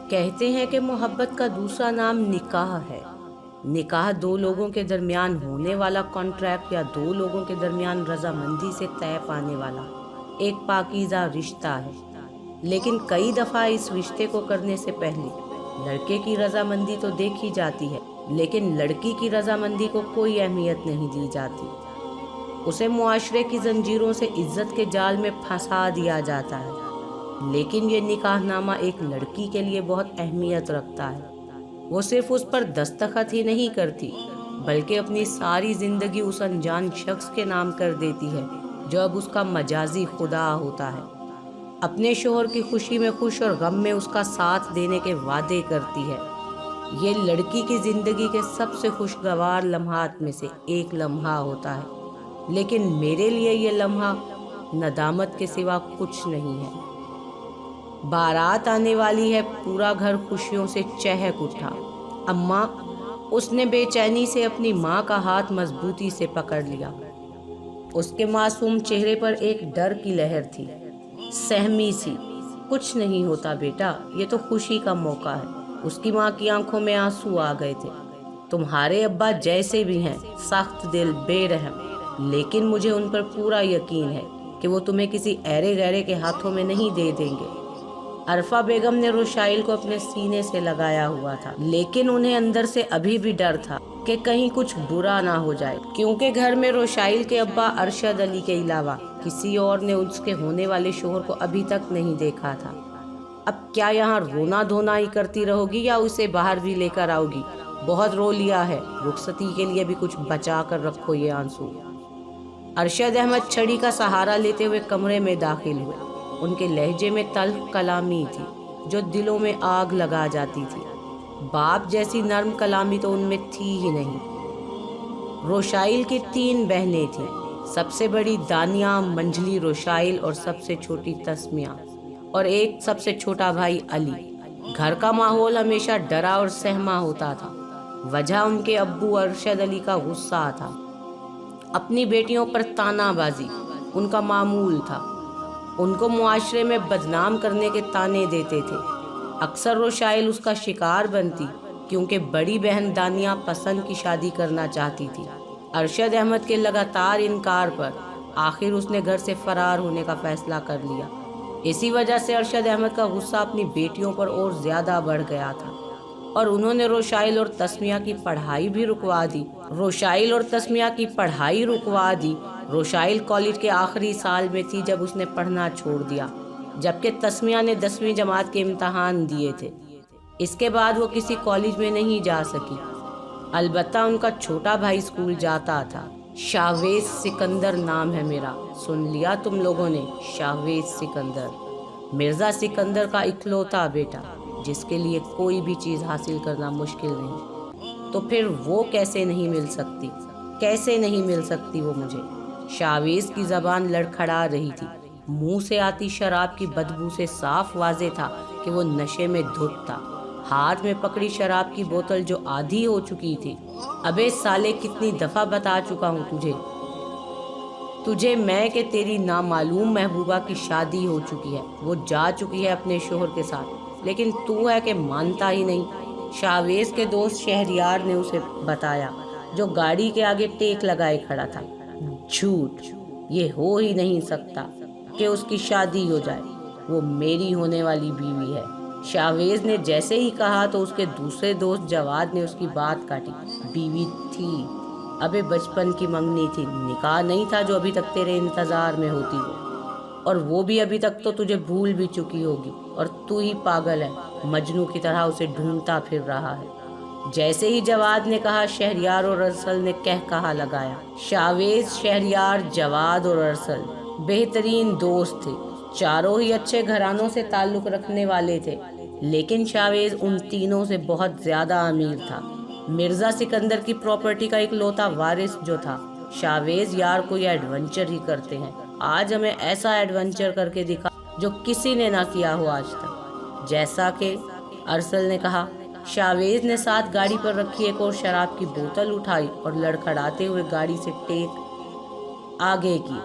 کہتے ہیں کہ محبت کا دوسرا نام نکاح ہے۔ نکاح دو لوگوں کے درمیان ہونے والا کانٹریکٹ یا دو لوگوں کے درمیان رضامندی سے طے پانے والا ایک پاکیزہ رشتہ ہے، لیکن کئی دفعہ اس رشتے کو کرنے سے پہلے لڑکے کی رضامندی تو دیکھی جاتی ہے، لیکن لڑکی کی رضامندی کو کوئی اہمیت نہیں دی جاتی۔ اسے معاشرے کی زنجیروں سے عزت کے جال میں پھنسا دیا جاتا ہے۔ لیکن یہ نکاح نامہ ایک لڑکی کے لیے بہت اہمیت رکھتا ہے۔ وہ صرف اس پر دستخط ہی نہیں کرتی، بلکہ اپنی ساری زندگی اس انجان شخص کے نام کر دیتی ہے جو اب اس کا مجازی خدا ہوتا ہے۔ اپنے شوہر کی خوشی میں خوش اور غم میں اس کا ساتھ دینے کے وعدے کرتی ہے۔ یہ لڑکی کی زندگی کے سب سے خوشگوار لمحات میں سے ایک لمحہ ہوتا ہے، لیکن میرے لیے یہ لمحہ ندامت کے سوا کچھ نہیں ہے۔ بارات آنے والی ہے، پورا گھر خوشیوں سے چہک اٹھا۔ اماں، اس نے بے چینی سے اپنی ماں کا ہاتھ مضبوطی سے پکڑ لیا۔ اس کے معصوم چہرے پر ایک ڈر کی لہر تھی، سہمی سی۔ کچھ نہیں ہوتا بیٹا، یہ تو خوشی کا موقع ہے۔ اس کی ماں کی آنکھوں میں آنسو آ گئے تھے۔ تمہارے ابا جیسے بھی ہیں، سخت دل، بے رحم، لیکن مجھے ان پر پورا یقین ہے کہ وہ تمہیں کسی ایرے غیرے کے ہاتھوں میں نہیں دے دیں گے۔ عرفہ بیگم نے روشائل کو اپنے سینے سے لگایا ہوا تھا، لیکن انہیں اندر سے ابھی بھی ڈر تھا کہ کہیں کچھ برا نہ ہو جائے، کیونکہ گھر میں روشائل کے ابا ارشد علی کے علاوہ کسی اور نے اس کے ہونے والے شوہر کو ابھی تک نہیں دیکھا تھا۔ اب کیا یہاں رونا دھونا ہی کرتی رہو گی یا اسے باہر بھی لے کر آؤ گی؟ بہت رو لیا ہے، رخصتی کے لیے بھی کچھ بچا کر رکھو یہ آنسو۔ ارشد احمد چھڑی کا سہارا لیتے ہوئے کمرے میں داخل ہوئے۔ ان کے لہجے میں تلخ کلامی تھی جو دلوں میں آگ لگا جاتی تھی۔ باپ جیسی نرم کلامی تو ان میں تھی ہی نہیں۔ روشائل کی 3 بہنیں تھیں، سب سے بڑی دانیہ، منجلی، روشائل اور سب سے چھوٹی تسمیہ، اور ایک سب سے چھوٹا بھائی علی۔ گھر کا ماحول ہمیشہ ڈرا اور سہما ہوتا تھا۔ وجہ ان کے ابو ارشد علی کا غصہ تھا۔ اپنی بیٹیوں پر طعنہ بازی ان کا معمول تھا۔ ان کو معاشرے میں بدنام کرنے کے طعنے دیتے تھے۔ اکثر روشائل اس کا شکار بنتی، کیونکہ بڑی بہن دانیہ پسند کی شادی کرنا چاہتی تھی۔ ارشد احمد کے لگاتار انکار پر آخر اس نے گھر سے فرار ہونے کا فیصلہ کر لیا۔ اسی وجہ سے ارشد احمد کا غصہ اپنی بیٹیوں پر اور زیادہ بڑھ گیا تھا، اور انہوں نے روشائل اور تسمیہ کی پڑھائی بھی رکوا دی۔ روشائل کالج کے آخری سال میں تھی جب اس نے پڑھنا چھوڑ دیا، جبکہ تسمیہ نے 10ویں جماعت کے امتحان دیے تھے۔ اس کے بعد وہ کسی کالج میں نہیں جا سکی، البتہ ان کا چھوٹا بھائی اسکول جاتا تھا۔ شاہویز سکندر نام ہے میرا، سن لیا تم لوگوں نے؟ شاہویز سکندر، مرزا سکندر کا اکلوتا بیٹا، جس کے لیے کوئی بھی چیز حاصل کرنا مشکل نہیں۔ تو پھر وہ کیسے نہیں مل سکتی وہ مجھے؟ شاہویز کی زبان لڑکھڑا رہی تھی۔ منہ سے آتی شراب کی بدبو سے صاف واضح تھا کہ وہ نشے میں دھت تھا۔ ہاتھ میں پکڑی شراب کی بوتل جو آدھی ہو چکی تھی۔ ابے سالے، کتنی دفعہ بتا چکا ہوں تجھے میں کہ تیری نامعلوم محبوبہ کی شادی ہو چکی ہے، وہ جا چکی ہے اپنے شوہر کے ساتھ، لیکن تو ہے کہ مانتا ہی نہیں۔ شاہویز کے دوست شہریار نے اسے بتایا، جو گاڑی کے آگے ٹیک لگائے کھڑا تھا۔ جھوٹ، یہ ہو ہی نہیں سکتا کہ اس کی شادی ہو جائے، وہ میری ہونے والی بیوی ہے۔ شاہویز نے جیسے ہی کہا تو اس کے دوسرے دوست جواد نے اس کی بات کاٹی۔ بیوی تھی، ابے بچپن کی منگنی تھی، نکاح نہیں تھا جو ابھی تک تیرے انتظار میں ہوتی ہو، اور وہ بھی ابھی تک تو تجھے بھول بھی چکی ہوگی، اور تو ہی پاگل ہے، مجنوں کی طرح اسے ڈھونڈتا پھر رہا ہے۔ جیسے ہی جواد نے کہا، شہریار اور ارسل نے کہا لگایا۔ شاہویز، شہریار، جواد اور ارسل بہترین دوست تھے، چاروں ہی اچھے گھرانوں سے تعلق رکھنے والے تھے، لیکن شاہویز ان تینوں سے بہت زیادہ امیر تھا، مرزا سکندر کی پراپرٹی کا اکلوتا وارث جو تھا۔ شاہویز یار کوئی ایڈونچر ہی کرتے ہیں، آج ہمیں ایسا ایڈونچر کر کے دکھا جو کسی نے نہ کیا ہو آج تک، جیسا کہ ارسل نے کہا۔ شاہویز نے ساتھ گاڑی پر رکھی ایک اور شراب کی بوتل اٹھائی اور لڑکھڑاتے ہوئے گاڑی سے ٹیک آگے کی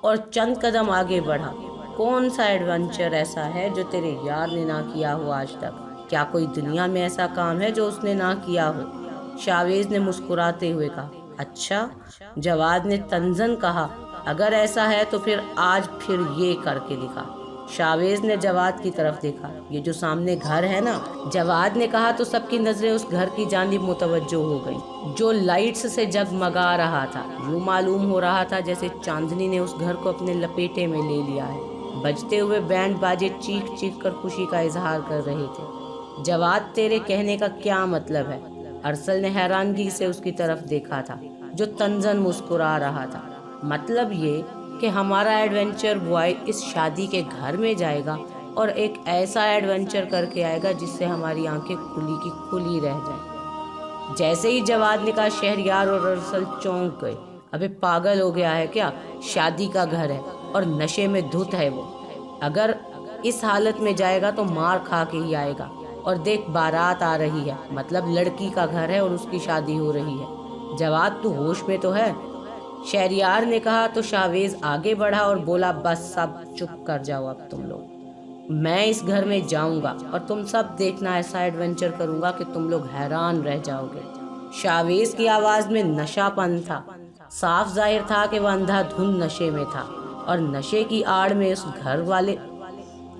اور چند قدم آگے بڑھا۔ کون سا ایڈونچر ایسا ہے جو تیرے یار نے نہ کیا ہو آج تک؟ کیا کوئی دنیا میں ایسا کام ہے جو اس نے نہ کیا ہو؟ شاویز نے مسکراتے ہوئے کہا۔ اچھا؟ جواد نے تنزن کہا۔ اگر ایسا ہے تو پھر آج پھر یہ کر کے دکھا۔ شاویز نے جواد کی طرف دیکھا۔ یہ جو سامنے گھر ہے نا، جواد نے کہا تو سب کی نظریں اس گھر کی جانب متوجہ ہو گئیں جو لائٹس سے جگمگا رہا تھا۔ یوں معلوم ہو رہا تھا جیسے چاندنی نے اس گھر کو اپنے لپیٹے میں لے لیا ہے۔ بجتے ہوئے بینڈ باجے چیخ چیخ کر خوشی کا اظہار کر رہے تھے۔ جواد، تیرے کہنے کا کیا مطلب ہے؟ ارسل نے حیرانگی سے اس کی طرف دیکھا تھا جو تنزن مسکرا رہا تھا۔ مطلب یہ کہ ہمارا ایڈونچر بوائے اس شادی کے گھر میں جائے گا اور ایک ایسا ایڈونچر کر کے آئے گا جس سے ہماری آنکھیں کھلی کی کھلی رہ جائیں۔ جیسے ہی جواد نے کہا، شہریار اور ارسل چونک گئے۔ ابے پاگل ہو گیا ہے کیا؟ شادی کا گھر ہے اور نشے میں دھت ہے وہ۔ اگر اس حالت میں جائے گا تو مار کھا کے ہی آئے گا۔ اور دیکھ، بارات آ رہی ہے، مطلب لڑکی کا گھر ہے اور اس کی شادی ہو رہی ہے۔ جواد، تو ہوش میں تو ہے؟ شہریار نے کہا تو شاویز آگے بڑھا اور بولا، بس سب چپ کر جاؤ اب تم لوگ۔ میں اس گھر میں جاؤں گا اور تم سب دیکھنا، ایسا ایڈونچر کروں گا کہ تم لوگ حیران رہ جاؤ گے۔ شاویز کی آواز میں نشہ پن تھا۔ صاف ظاہر تھا کہ وہ اندھا دھند نشے میں تھا اور نشے کی آڑ میں اس گھر والے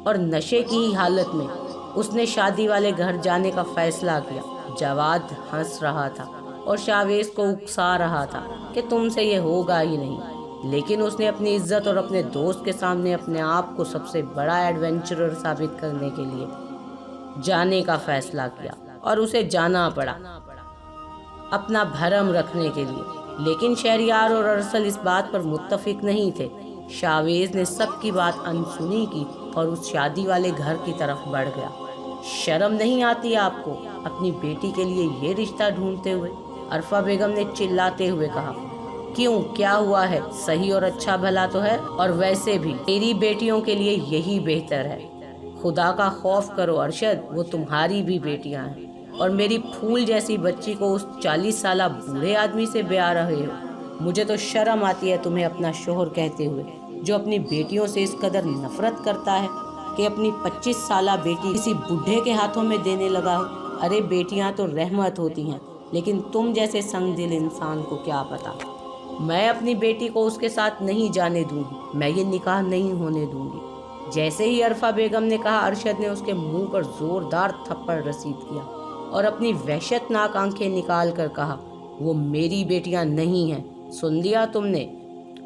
اور نشے کی ہی حالت میں اس نے شادی والے گھر جانے کا فیصلہ کیا۔ جواد ہنس رہا تھا اور شاویز کو اکسا رہا تھا کہ تم سے یہ ہوگا ہی نہیں، لیکن اس نے اپنی عزت اور اپنے دوست کے سامنے اپنے آپ کو سب سے بڑا ایڈونچرر ثابت کرنے کے لیے جانے کا فیصلہ کیا اور اسے جانا پڑا اپنا بھرم رکھنے کے لیے۔ لیکن شہریار اور ارسل اس بات پر متفق نہیں تھے۔ شاویز نے سب کی بات انسنی کی اور اس شادی والے گھر کی طرف بڑھ گیا۔ شرم نہیں آتی آپ کو اپنی بیٹی کے لیے یہ رشتہ ڈھونڈتے ہوئے؟ عرفہ بیگم نے چلاتے ہوئے کہا۔ کیوں، کیا ہوا ہے؟ صحیح اور اچھا بھلا تو ہے، اور ویسے بھی تیری بیٹیوں کے لیے یہی بہتر ہے۔ خدا کا خوف کرو ارشد، وہ تمہاری بھی بیٹیاں ہیں، اور میری پھول جیسی بچی کو اس 40 سالہ بوڑھے آدمی سے بیاہ رہے ہو۔ مجھے تو شرم آتی ہے تمہیں اپنا شوہر کہتے ہوئے، جو اپنی بیٹیوں سے اس قدر نفرت کرتا ہے کہ اپنی 25 سالہ بیٹی کسی بڈھے کے ہاتھوں میں دینے لگا ہو۔ ارے بیٹیاں تو رحمت ہوتی ہیں، لیکن تم جیسے سنگ دل انسان کو کیا پتا۔ میں اپنی بیٹی کو اس کے ساتھ نہیں جانے دوں گی، میں یہ نکاح نہیں ہونے دوں گی۔ جیسے ہی عرفہ بیگم نے کہا، ارشد نے اس کے منہ پر زوردار تھپڑ رسید کیا اور اپنی وحشت ناک آنکھیں نکال کر کہا، وہ میری بیٹیاں نہیں ہیں، سن لیا تم نے؟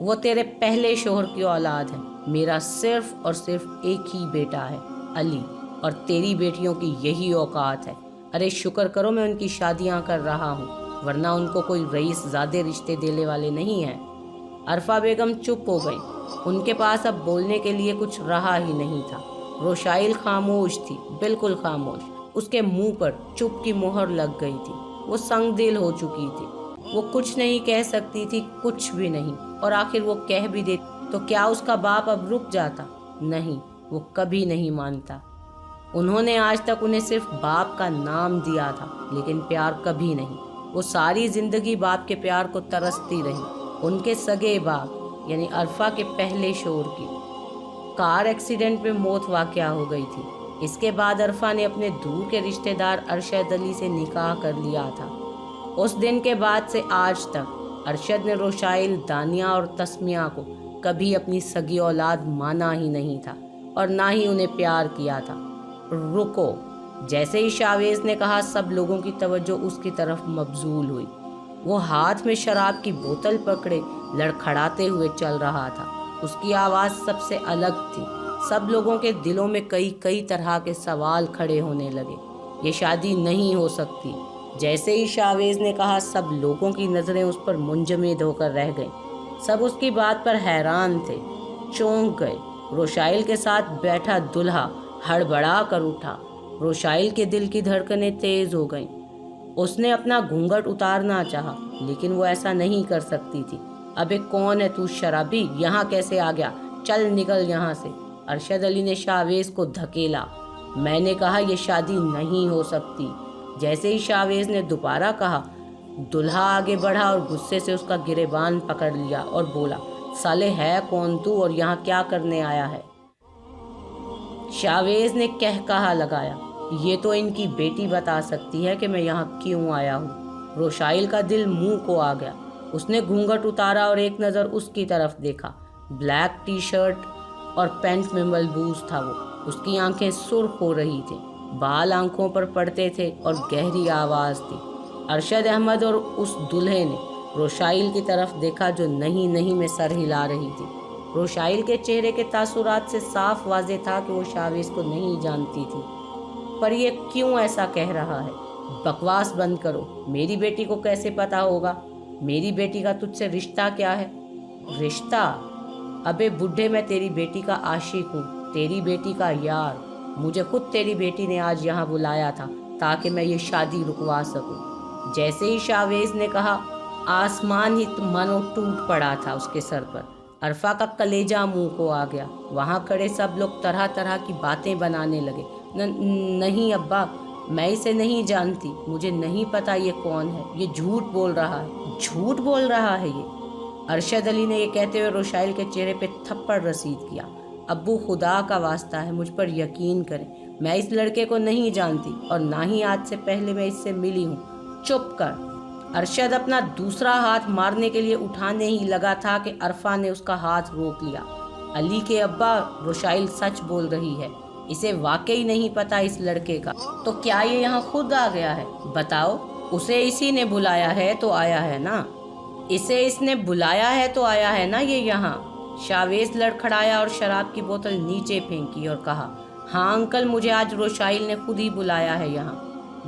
وہ تیرے پہلے شوہر کی اولاد ہے۔ میرا صرف اور صرف ایک ہی بیٹا ہے، علی، اور تیری بیٹیوں کی یہی اوقات ہے۔ ارے شکر کرو میں ان کی شادیاں کر رہا ہوں، ورنہ ان کو کوئی رئیس زادے رشتے دینے والے نہیں ہیں۔ عرفہ بیگم چپ ہو گئیں۔ ان کے پاس اب بولنے کے لیے کچھ رہا ہی نہیں تھا۔ روشائل خاموش تھی، بالکل خاموش۔ اس کے منہ پر چپ کی مہر لگ گئی تھی۔ وہ سنگ دل ہو چکی تھی۔ وہ کچھ نہیں کہہ سکتی تھی، کچھ بھی نہیں، اور آخر وہ کہہ بھی دیتی تو کیا اس کا باپ اب رک جاتا؟ نہیں، وہ کبھی نہیں مانتا۔ انہوں نے آج تک انہیں صرف باپ کا نام دیا تھا، لیکن پیار کبھی نہیں۔ وہ ساری زندگی باپ کے پیار کو ترستی رہی۔ ان کے سگے باپ یعنی عرفہ کے پہلے شوہر کی کار ایکسیڈنٹ میں موت واقع ہو گئی تھی۔ اس کے بعد عرفہ نے اپنے دور کے رشتہ دار ارشد علی سے نکاح کر لیا تھا۔ اس دن کے بعد سے آج تک ارشد نے روشائل، دانیہ اور تسمیہ کو کبھی اپنی سگی اولاد مانا ہی نہیں تھا اور نہ ہی انہیں پیار کیا تھا۔ رکو! جیسے ہی شاویز نے کہا، سب لوگوں کی توجہ اس کی طرف مبذول ہوئی۔ وہ ہاتھ میں شراب کی بوتل پکڑے لڑکھڑاتے ہوئے چل رہا تھا۔ اس کی آواز سب سے الگ تھی۔ سب لوگوں کے دلوں میں کئی طرح کے سوال کھڑے ہونے لگے۔ یہ شادی نہیں ہو سکتی۔ جیسے ہی شاویز نے کہا، سب لوگوں کی نظریں اس پر منجمد ہو کر رہ گئیں۔ سب اس کی بات پر حیران تھے، چونک گئے۔ روشائل کے ساتھ بیٹھا دلہا ہڑبڑا کر اٹھا۔ روشائل کے دل کی دھڑکنیں تیز ہو گئیں۔ اس نے اپنا گھونگھٹ اتارنا چاہا، لیکن وہ ایسا نہیں کر سکتی تھی۔ ابے کون ہے تو شرابی؟ یہاں کیسے آ گیا؟ چل نکل یہاں سے۔ ارشد علی نے شاویز کو دھکیلا۔ میں نے کہا یہ شادی نہیں ہو سکتی۔ جیسے ہی شاویز نے دوبارہ کہا، دلہا آگے بڑھا اور غصے سے اس کا گریبان پکڑ لیا اور بولا، سالے ہے کون تو اور یہاں کیا کرنے آیا ہے؟ شاویز نے کہا لگایا، یہ تو ان کی بیٹی بتا سکتی ہے کہ میں یہاں کیوں آیا ہوں۔ روشائل کا دل منہ کو آ گیا۔ اس نے گھونگھٹ اتارا اور ایک نظر اس کی طرف دیکھا۔ بلیک ٹی شرٹ اور پینٹ میں ملبوس تھا وہ۔ اس کی آنکھیں سرخ ہو رہی تھیں، بال آنکھوں پر پڑتے تھے اور گہری آواز تھی۔ ارشد احمد اور اس دلہے نے روشائل کی طرف دیکھا جو نہیں نہیں میں سر ہلا رہی تھی۔ روشائل کے چہرے کے تاثرات سے صاف واضح تھا کہ وہ شاویز کو نہیں جانتی تھی، پر یہ کیوں ایسا کہہ رہا ہے؟ بکواس بند کرو۔ میری بیٹی کو کیسے پتا ہوگا؟ میری بیٹی کا تجھ سے رشتہ کیا ہے؟ رشتہ؟ ابے بڈھے، میں تیری بیٹی کا عاشق ہوں، تیری بیٹی کا یار۔ مجھے خود تیری بیٹی نے آج یہاں بلایا تھا تاکہ میں یہ شادی رکوا سکوں۔ جیسے ہی شاویز نے کہا، آسمان ہی منو ٹوٹ پڑا تھا اس کے سر پر۔ عرفہ کا کلیجہ منہ کو آ گیا۔ وہاں کھڑے سب لوگ طرح طرح کی باتیں بنانے لگے۔ نہیں ابا، میں اسے نہیں جانتی، مجھے نہیں پتا یہ کون ہے، یہ جھوٹ بول رہا ہے، جھوٹ بول رہا ہے یہ۔ ارشد علی نے یہ کہتے ہوئے روشائل کے چہرے پہ تھپڑ رسید کیا۔ ابو، خدا کا واسطہ ہے، مجھ پر یقین کریں، میں اس لڑکے کو نہیں جانتی اور نہ ہی آج سے پہلے میں اس سے ملی ہوں۔ چپ کر۔ ارشد اپنا دوسرا ہاتھ مارنے کے لیے اٹھانے ہی لگا تھا کہ عرفہ نے اس کا ہاتھ روک لیا۔ علی کے ابا، روشائل سچ بول رہی ہے، اسے واقعی نہیں پتا اس لڑکے کا۔ تو کیا یہ یہاں خود آ گیا ہے؟ بتاؤ، اسے اسی نے بلایا ہے تو آیا ہے نا؟ اسے اس نے بلایا ہے تو آیا ہے نا یہ یہاں؟ شاویز لڑکھڑایا اور شراب کی بوتل نیچے پھینکی اور کہا، ہاں انکل، مجھے آج روشائل نے خود ہی بلایا ہے یہاں۔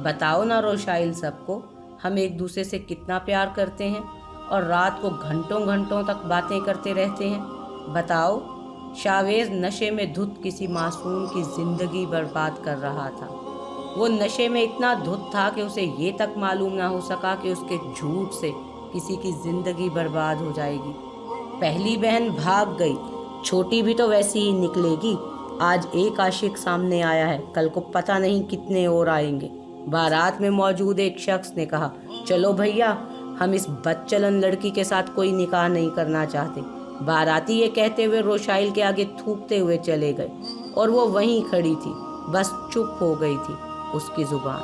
بتاؤ نا روشائل سب کو، ہم ایک دوسرے سے کتنا پیار کرتے ہیں اور رات کو گھنٹوں گھنٹوں تک باتیں کرتے رہتے ہیں۔ بتاؤ۔ شاویز نشے میں دھت کسی معصوم کی زندگی برباد کر رہا تھا۔ وہ نشے میں اتنا دھت تھا کہ اسے یہ تک معلوم نہ ہو سکا کہ اس کے جھوٹ سے کسی کی زندگی برباد ہو جائے گی۔ پہلی بہن بھاگ گئی، چھوٹی بھی تو ویسی ہی نکلے گی۔ آج ایک عاشق سامنے آیا ہے، کل کو پتہ نہیں کتنے اور آئیں گے۔ بارات میں موجود ایک شخص نے کہا، چلو بھیا، ہم اس بدچلن لڑکی کے ساتھ کوئی نکاح نہیں کرنا چاہتے۔ باراتی یہ کہتے ہوئے روشائل کے آگے تھوکتے ہوئے چلے گئے اور وہ وہیں کھڑی تھی، بس چپ ہو گئی تھی۔ اس کی زبان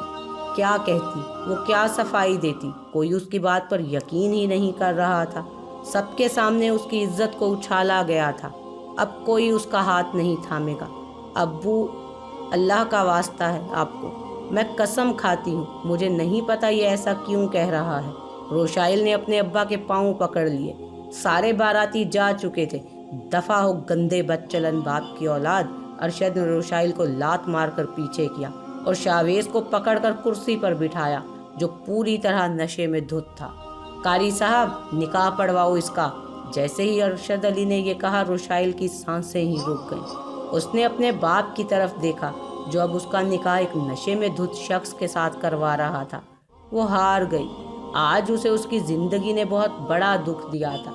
کیا کہتی، وہ کیا صفائی دیتی، کوئی اس کی بات پر یقین ہی نہیں کر رہا تھا۔ سب کے سامنے اس کی عزت کو اچھالا گیا تھا، اب کوئی اس کا ہاتھ نہیں تھامے گا۔ ابو، اللہ کا واسطہ ہے آپ کو، میں قسم کھاتی ہوں، مجھے نہیں پتا یہ ایسا کیوں کہہ رہا ہے۔ روشائل نے اپنے ابا کے پاؤں پکڑ لیے۔ سارے باراتی جا چکے تھے۔ دفع ہو گندے بدچلن باپ کی اولاد۔ ارشد نے روشائل کو لات مار کر پیچھے کیا اور شاویز کو پکڑ کر کرسی پر بٹھایا جو پوری طرح نشے میں دھت تھا۔ قاری صاحب، نکاح پڑھواؤ اس کا۔ جیسے ہی ارشد علی نے یہ کہا، روشائل کی سانسیں ہی رک گئیں۔ اس نے اپنے باپ کی طرف دیکھا جو اب اس کا نکاح ایک نشے میں دھت شخص کے ساتھ کروا رہا تھا۔ وہ ہار گئی۔ آج اسے اس کی زندگی نے بہت بڑا دکھ دیا تھا۔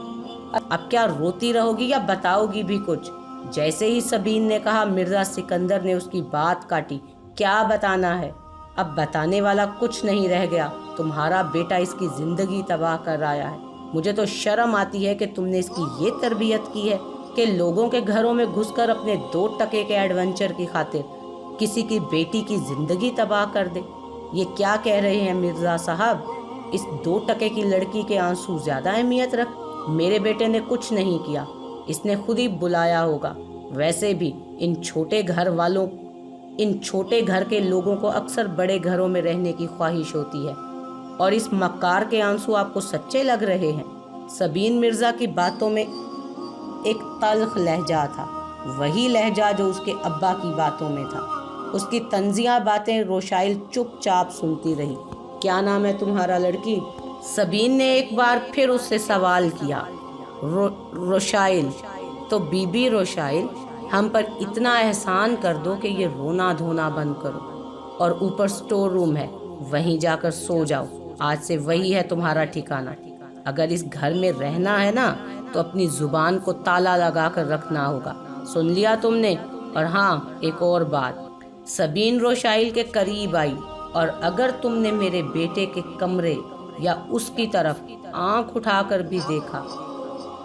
اب کیا روتی رہو گی یا بتاؤ گی بھی کچھ؟ جیسے ہی سبین نے کہا، مرزا سکندر نے اس کی بات کاٹی، کیا بتانا ہے؟ اب بتانے والا کچھ نہیں رہ گیا، تمہارا بیٹا اس کی زندگی تباہ کر آیا ہے۔ مجھے تو شرم آتی ہے کہ تم نے اس کی یہ تربیت کی ہے کہ لوگوں کے گھروں میں گھس کر اپنے 2 ٹکے کے ایڈونچر کی خاطر کسی کی بیٹی کی زندگی تباہ کر دے۔ یہ کیا کہہ رہے ہیں مرزا صاحب؟ اس 2 ٹکے کی لڑکی کے آنسو زیادہ اہمیت رکھ؟ میرے بیٹے نے کچھ نہیں کیا، اس نے خود ہی بلایا ہوگا۔ ویسے بھی ان چھوٹے گھر کے لوگوں کو اکثر بڑے گھروں میں رہنے کی خواہش ہوتی ہے، اور اس مکار کے آنسو آپ کو سچے لگ رہے ہیں؟ سبین مرزا کی باتوں میں ایک تلخ لہجہ تھا، وہی لہجہ جو اس کے ابا کی باتوں میں تھا۔ اس کی طنزیہ باتیں روشائل چپ چاپ سنتی رہی۔ کیا نام ہے تمہارا لڑکی؟ سبین نے ایک بار پھر اس سے سوال کیا۔ روشائل۔ تو بی بی روشائل، ہم پر اتنا احسان کر دو کہ یہ رونا دھونا بند کرو، اور اوپر سٹور روم ہے، وہیں جا کر سو جاؤ۔ آج سے وہی ہے تمہارا ٹھکانہ۔ اگر اس گھر میں رہنا ہے نا تو اپنی زبان کو تالا لگا کر رکھنا ہوگا، سن لیا تم نے؟ اور ہاں، ایک اور بات۔ سبین روشائل کے قریب آئی، اور اگر تم نے میرے بیٹے کے کمرے یا اس کی طرف آنکھ اٹھا کر بھی دیکھا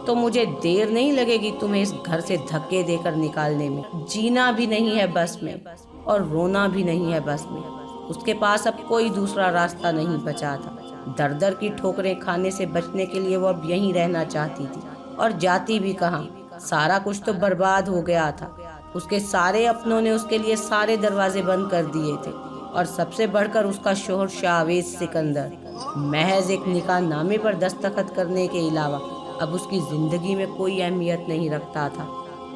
تو مجھے دیر نہیں لگے گی تمہیں اس گھر سے دھکے دے کر نکالنے میں۔ جینا بھی نہیں ہے بس میں۔ اور رونا بھی نہیں ہے بس میں۔ اس کے پاس اب کوئی دوسرا راستہ نہیں بچا تھا۔ در در کی ٹھوکریں کھانے سے بچنے کے لیے وہ اب یہیں رہنا چاہتی تھی، اور جاتی بھی کہاں؟ سارا کچھ تو برباد ہو گیا تھا۔ اس کے سارے اپنوں نے اس کے لیے سارے دروازے بند کر دیے تھے، اور سب سے بڑھ کر اس کا شوہر شاویز سکندر محض ایک نکاح نامے پر دستخط کرنے کے علاوہ اب اس کی زندگی میں کوئی اہمیت نہیں رکھتا تھا۔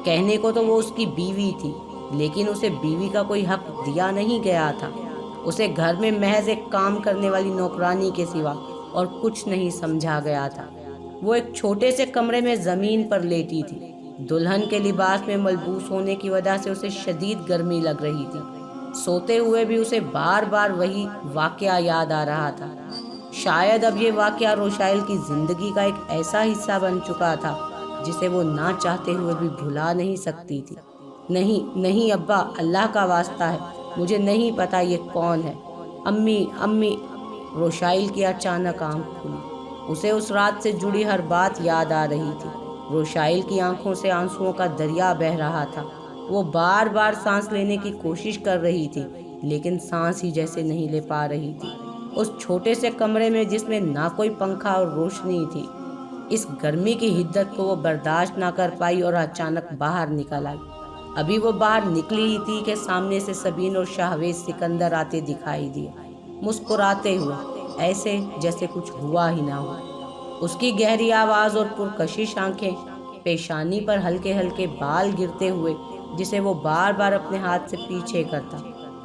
کہنے کو تو وہ اس کی بیوی تھی، لیکن اسے بیوی کا کوئی حق دیا نہیں گیا تھا۔ اسے گھر میں محض ایک کام کرنے والی نوکرانی کے سوا اور کچھ نہیں سمجھا گیا تھا۔ وہ ایک چھوٹے سے کمرے میں زمین پر لیٹی تھی۔ دلہن کے لباس میں ملبوس ہونے کی وجہ سے اسے شدید گرمی لگ رہی تھی۔ سوتے ہوئے بھی اسے بار بار وہی واقعہ یاد آ رہا تھا۔ شاید اب یہ واقعہ روشائل کی زندگی کا ایک ایسا حصہ بن چکا تھا جسے وہ نہ چاہتے ہوئے بھی بھلا نہیں سکتی تھی۔ نہیں نہیں ابا، اللہ کا واسطہ ہے، مجھے نہیں پتا یہ کون ہے۔ امی امی، روشائل کی اچانک آنکھ کھلی۔ اسے اس رات سے جڑی ہر بات یاد آ رہی تھی۔ روشائل کی آنکھوں سے آنسوؤں کا دریا بہہ رہا تھا۔ وہ بار بار سانس لینے کی کوشش کر رہی تھی، لیکن سانس ہی جیسے نہیں لے پا رہی تھی۔ اس چھوٹے سے کمرے میں جس میں نہ کوئی پنکھا اور روشنی تھی، اس گرمی کی حدت کو وہ برداشت نہ کر پائی اور اچانک باہر نکل آئی۔ ابھی وہ باہر نکلی ہی تھی کہ سامنے سے سبین اور شاہویز سکندر آتے دکھائی دیے، مسکراتے ہوئے، ایسے جیسے کچھ ہوا ہی نہ ہو۔ اس کی گہری آواز اور پرکشش آنکھیں، پیشانی پر ہلکے ہلکے بال گرتے ہوئے جسے وہ بار بار اپنے ہاتھ سے پیچھے کرتا،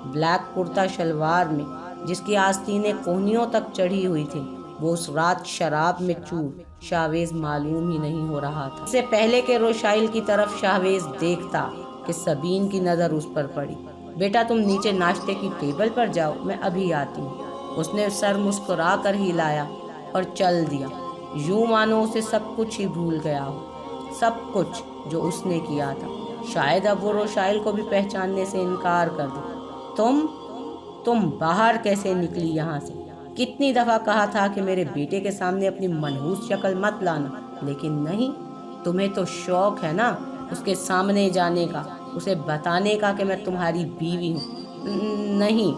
بلیک کرتا شلوار میں جس کی آستینیں کوہنیوں تک چڑھی ہوئی تھی، وہ اس رات شراب میں چور شاویز معلوم ہی نہیں ہو رہا تھا۔ اس سے پہلے کہ روشائل کی طرف شاویز دیکھتا کہ سبین کی نظر اس پر پڑی۔ بیٹا تم نیچے ناشتے کی ٹیبل پر جاؤ، میں ابھی آتی ہوں۔ اس نے سر مسکرا کر ہلایا اور چل دیا، یوں مانو اسے سب کچھ ہی بھول گیا ہو، سب کچھ جو اس نے کیا تھا۔ شاید اب وہ روشائل کو بھی پہچاننے سے انکار کر دے۔ تم باہر کیسے نکلی یہاں سے؟ کتنی دفعہ کہا تھا کہ میرے بیٹے کے سامنے اپنی منحوس شکل مت لانا، لیکن نہیں، تمہیں تو شوق ہے نا اس کے سامنے جانے کا، اسے بتانے کا کہ میں تمہاری بیوی ہوں۔ نہیں،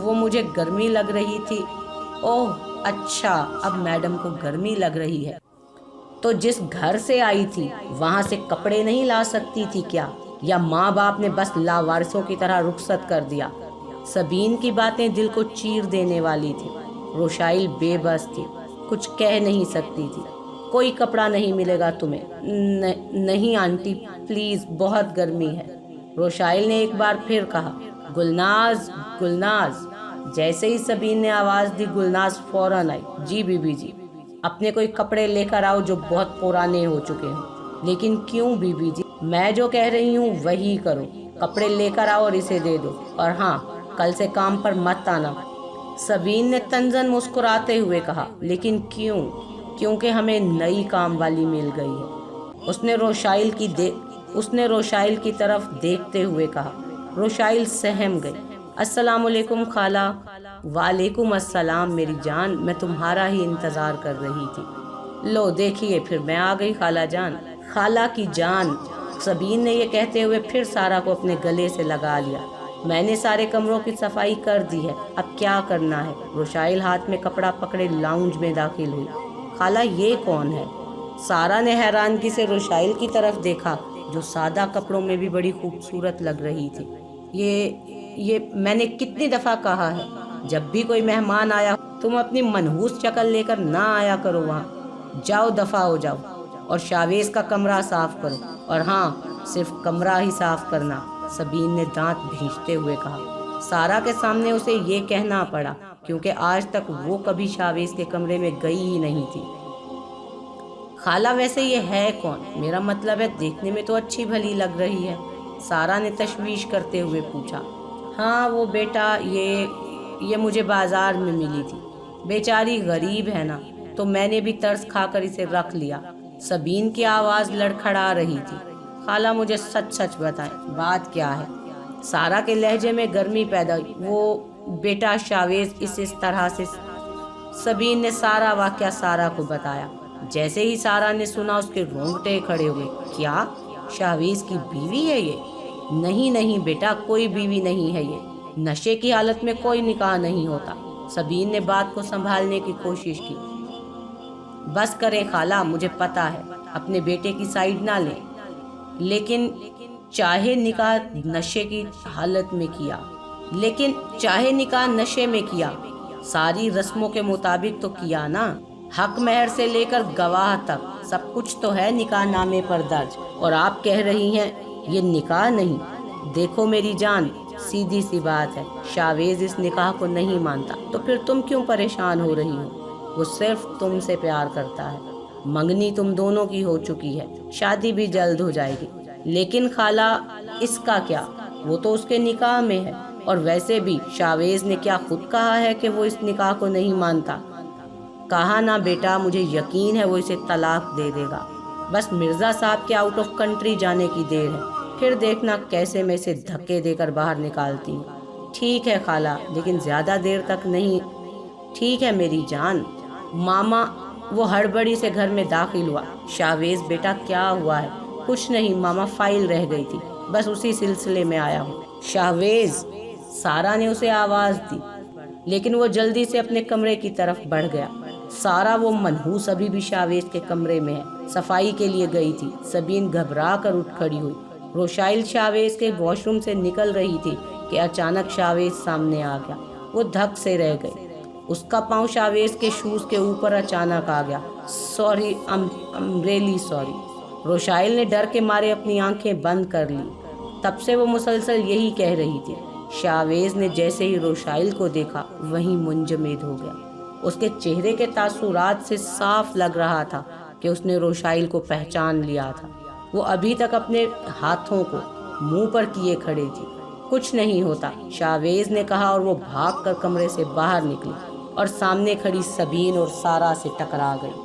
وہ مجھے گرمی لگ رہی تھی۔ اوہ اچھا، اب میڈم کو گرمی لگ رہی ہے تو جس گھر سے آئی تھی وہاں سے کپڑے نہیں لا سکتی تھی کیا؟ یا ماں باپ نے بس لاوارثوں کی طرح رخصت کر دیا؟ سبین کی باتیں دل کو چیر دینے والی تھی۔ روشائل بے بس تھی، کچھ کہہ نہیں سکتی تھی۔ کوئی کپڑا نہیں ملے گا تمہیں؟ نہیں آنٹی پلیز، بہت گرمی ہے۔ روشائل نے ایک بار پھر کہا، گلناز گلناز۔ جیسے ہی سبین نے آواز دی، گلناز فوراً آئی۔ جی بی بی جی، اپنے کوئی کپڑے لے کر آؤ جو بہت پرانے ہو چکے ہیں۔ لیکن کیوں بی بی جی؟ میں جو کہہ رہی ہوں وہی کرو، کپڑے لے کر آؤ اور اسے دے دو، اور ہاں کل سے کام پر مت آنا۔ سبین نے طنزاً مسکراتے ہوئے کہا، لیکن کیوں؟ کیونکہ ہمیں نئی کام والی مل گئی ہے۔ اس نے روشائل کی طرف دیکھتے ہوئے کہا۔ روشائل سہم گئی۔ السلام علیکم خالہ۔ وعلیکم السلام میری جان، میں تمہارا ہی انتظار کر رہی تھی۔ لو دیکھیے پھر میں آ گئی خالہ جان۔ خالہ کی جان، سبین نے یہ کہتے ہوئے پھر سارا کو اپنے گلے سے لگا لیا۔ میں نے سارے کمروں کی صفائی کر دی ہے، اب کیا کرنا ہے؟ روشائل ہاتھ میں کپڑا پکڑے لاؤنج میں داخل ہوئی۔ خالہ یہ کون ہے؟ سارا نے حیرانگی سے روشائل کی طرف دیکھا جو سادہ کپڑوں میں بھی بڑی خوبصورت لگ رہی تھی۔ یہ میں نے کتنی دفعہ کہا ہے، جب بھی کوئی مہمان آیا تم اپنی منحوس شکل لے کر نہ آیا کرو وہاں۔ جاؤ دفع ہو جاؤ اور شاویز کا کمرہ صاف کرو، اور ہاں صرف کمرہ ہی صاف کرنا، سبین نے دانت بھینچتے ہوئے کہا۔ سارا کے سامنے اسے یہ کہنا پڑا کیونکہ آج تک وہ کبھی شاویز کے کمرے میں گئی ہی نہیں تھی۔ خالہ ویسے یہ ہے کون؟ میرا مطلب ہے دیکھنے میں تو اچھی بھلی لگ رہی ہے، سارا نے تشویش کرتے ہوئے پوچھا۔ ہاں وہ بیٹا یہ مجھے بازار میں ملی تھی، بیچاری غریب ہے نا، تو میں نے بھی ترس کھا کر اسے رکھ لیا۔ سبین کی آواز لڑکھڑا رہی تھی۔ خالہ مجھے سچ سچ بتائیں، بات کیا ہے؟ سارا کے لہجے میں گرمی پیدا ہوئی۔ وہ بیٹا شاویز اس طرح سے۔ سبین نے سارا واقعہ سارا کو بتایا۔ جیسے ہی سارا نے سنا اس کے رونگٹے کھڑے ہوئے۔ کیا شاویز کی بیوی ہے یہ؟ نہیں نہیں بیٹا، کوئی بیوی نہیں ہے یہ، نشے کی حالت میں کوئی نکاح نہیں ہوتا۔ سبین نے بات کو سنبھالنے کی کوشش کی۔ بس کریں خالہ، مجھے پتا ہے، اپنے بیٹے کی سائیڈ نہ لیں، لیکن چاہے نکاح نشے میں کیا، ساری رسموں کے مطابق تو کیا نا، حق مہر سے لے کر گواہ تک سب کچھ تو ہے نکاح نامے پر درج، اور آپ کہہ رہی ہیں یہ نکاح نہیں۔ دیکھو میری جان، سیدھی سی بات ہے، شاویز اس نکاح کو نہیں مانتا، تو پھر تم کیوں پریشان ہو رہی ہو؟ وہ صرف تم سے پیار کرتا ہے، منگنی تم دونوں کی ہو چکی ہے، شادی بھی جلد ہو جائے گی۔ لیکن خالہ، اس کا کیا؟ وہ تو اس کے نکاح میں ہے، اور ویسے بھی شاویز نے کیا خود کہا ہے کہ وہ اس نکاح کو نہیں مانتا؟ کہا نا بیٹا، مجھے یقین ہے وہ اسے طلاق دے دے گا، بس مرزا صاحب کے آؤٹ آف کنٹری جانے کی دیر ہے، پھر دیکھنا کیسے میں اسے دھکے دے کر باہر نکالتی ہوں۔ ٹھیک ہے خالہ، لیکن زیادہ دیر تک نہیں۔ ٹھیک ہے میری جان۔ ماما، وہ ہڑبڑی سے گھر میں داخل ہوا۔ شاویز بیٹا، کیا ہوا ہے؟ کچھ نہیں ماما، فائل رہ گئی تھی، بس اسی سلسلے میں آیا ہوں۔ شاویز، سارا نے اسے آواز دی، لیکن وہ جلدی سے اپنے کمرے کی طرف بڑھ گیا۔ سارا، وہ منحوس ابھی بھی شاویز کے کمرے میں ہے، صفائی کے لیے گئی تھی۔ سبین گھبرا کر اٹھ کھڑی ہوئی۔ روشائل شاویز کے واش روم سے نکل رہی تھی کہ اچانک شاویز سامنے آ گیا۔ وہ دھک سے رہ گئی۔ اس کا پاؤں شاویز کے شوز کے اوپر اچانک آ گیا۔ Sorry, I'm really sorry۔ روشائل نے ڈر کے مارے اپنی آنکھیں بند کر لی۔ تب سے وہ مسلسل یہی کہہ رہی تھی۔ شاویز نے جیسے ہی روشائل کو دیکھا وہیں منجمد ہو گیا۔ اس کے چہرے کے تاثرات سے صاف لگ رہا تھا کہ اس نے روشائل کو پہچان لیا تھا۔ وہ ابھی تک اپنے ہاتھوں کو منہ پر کیے کھڑی تھی۔ کچھ نہیں ہوتا، شاویز نے کہا، اور وہ بھاگ کر کمرے سے باہر نکلی اور سامنے کھڑی سبین اور سارا سے ٹکرا گئی۔